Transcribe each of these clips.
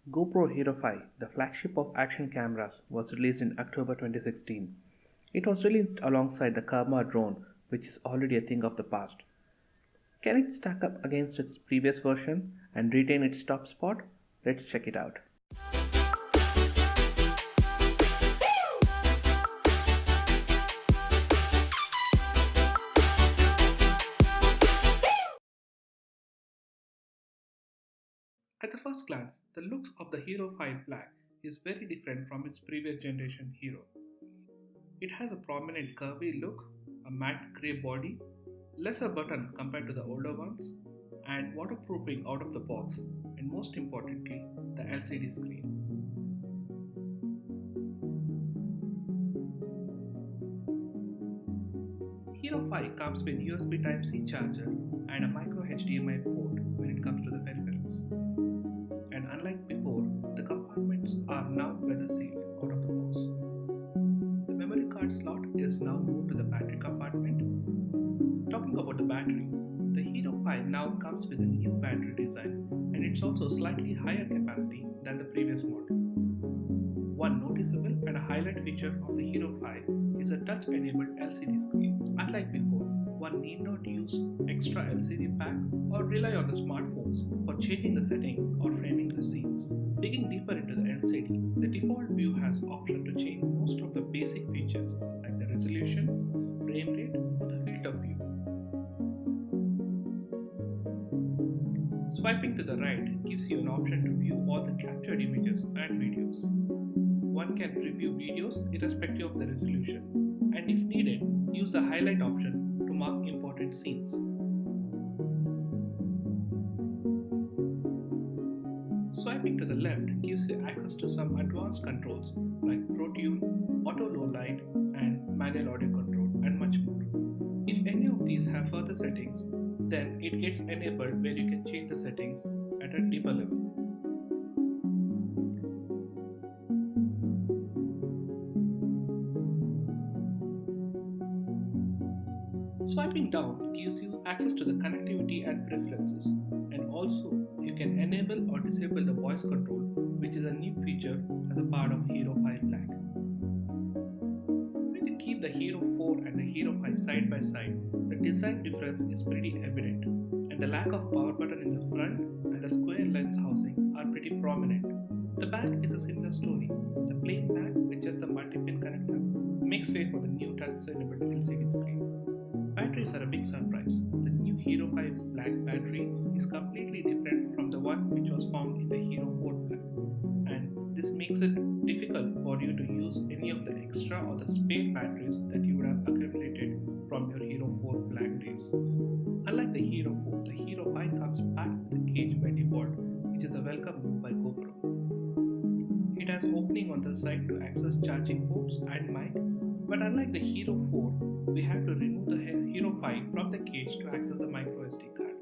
GoPro Hero5, the flagship of action cameras, was released in October 2016. It was released alongside the Karma drone, which is already a thing of the past. Can it stack up against its previous version and retain its top spot? Let's check it out. At the first glance, the looks of the Hero 5 Black is very different from its previous generation Hero. It has a prominent curvy look, a matte grey body, lesser button compared to the older ones, and waterproofing out of the box, and most importantly, the LCD screen. Hero 5 comes with USB Type-C charger and a micro HDMI port when it comes to the peripherals. And unlike before, the compartments are now weather sealed out of the box. The memory card slot is now moved to the battery compartment. Talking about the battery, the Hero 5 now comes with a new battery design and it's also slightly higher capacity than the previous model. One noticeable and a highlight feature of the Hero 5 is a touch-enabled LCD screen. Unlike before, one need not use extra LCD pack or rely on the smartphones for changing the settings or framing the scenes. Digging deeper into the LCD, the default view has option to change most of the basic features like the resolution, frame rate, or the field of view. Swiping to the right gives you an option to view all the captured images and videos. One can preview videos irrespective of the resolution, and if needed, use the highlight option to mark important scenes. Swiping to the left gives you access to some advanced controls like Pro Tune, Auto Low Light, and Manual Audio Control, and much more. If any of these have further settings, then it gets enabled where you can change the settings at a deeper level. Swiping down gives you access to the connectivity and preferences, and also you can enable or disable the voice control, which is a new feature as a part of Hero 5 Black. When you keep the Hero 4 and the Hero 5 side by side, the design difference is pretty evident, and the lack of power button in the front and the square lens housing are pretty prominent. The back is a similar story. The plain back with just the multi-pin connector makes way for the new touch-enabled LCD screen. Batteries are a big surprise. The new Hero 5 Black battery is completely different from the one which was found in the Hero 4 Black, and this makes it difficult for you to use any of the extra or the spare batteries that you would have accumulated from your Hero 4 Black days. Unlike the Hero 4, the Hero 5 comes packed with a cage by default, which is a welcome move by GoPro. It has opening on the side to access charging ports and mic, but unlike the Hero 4, we have to remove the Hero 5 from the cage to access the micro SD card.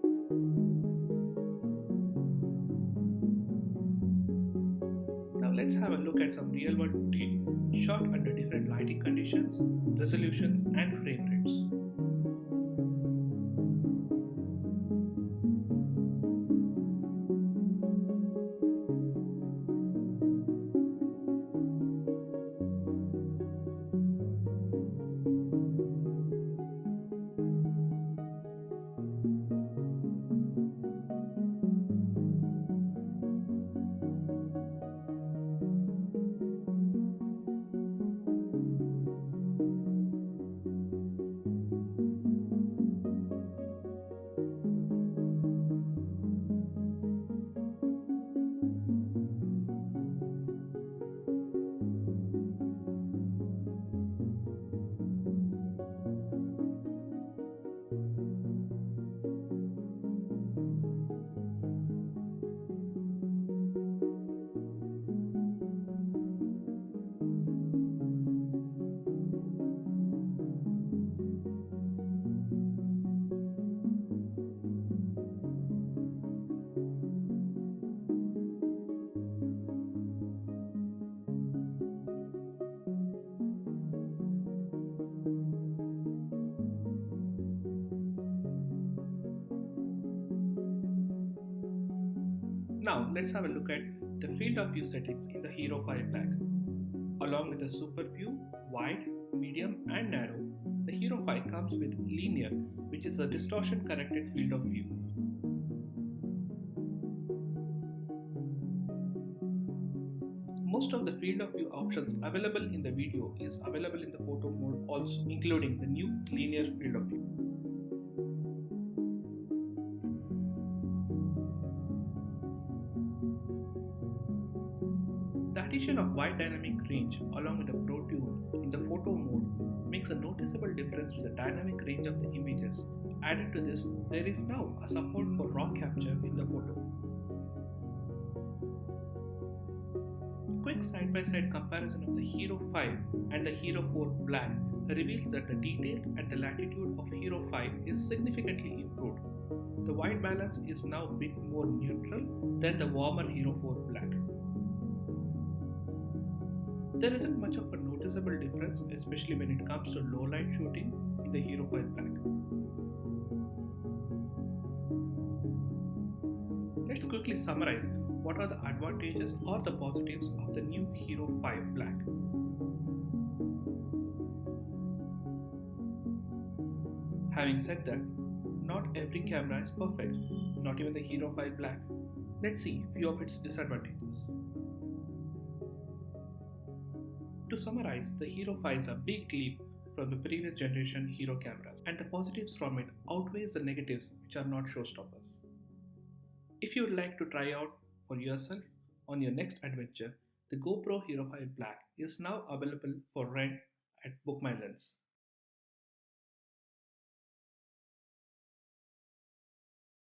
Now let's have a look at some real world footage shot under different lighting conditions, resolutions and frame rates. Now let's have a look at the field of view settings in the Hero 5 Black. Along with the super view, wide, medium and narrow, the Hero 5 comes with linear, which is a distortion corrected field of view. Most of the field of view options available in the video is available in the photo mode also, including the new linear field of view. The addition of wide dynamic range along with the Pro Tune in the photo mode makes a noticeable difference to the dynamic range of the images. Added to this, there is now a support for raw capture in the photo. Quick side-by-side comparison of the Hero 5 and the Hero 4 Black reveals that the details and the latitude of Hero 5 is significantly improved. The white balance is now a bit more neutral than the warmer Hero 4 Black. There isn't much of a noticeable difference, especially when it comes to low light shooting in the Hero 5 Black. Let's quickly summarize what are the advantages or the positives of the new Hero 5 Black. Having said that, not every camera is perfect, not even the Hero 5 Black. Let's see few of its disadvantages. To summarize, the Hero 5 is a big leap from the previous generation Hero cameras, and the positives from it outweighs the negatives, which are not showstoppers. If you would like to try out for yourself on your next adventure, the GoPro Hero 5 Black is now available for rent at Book My Lens.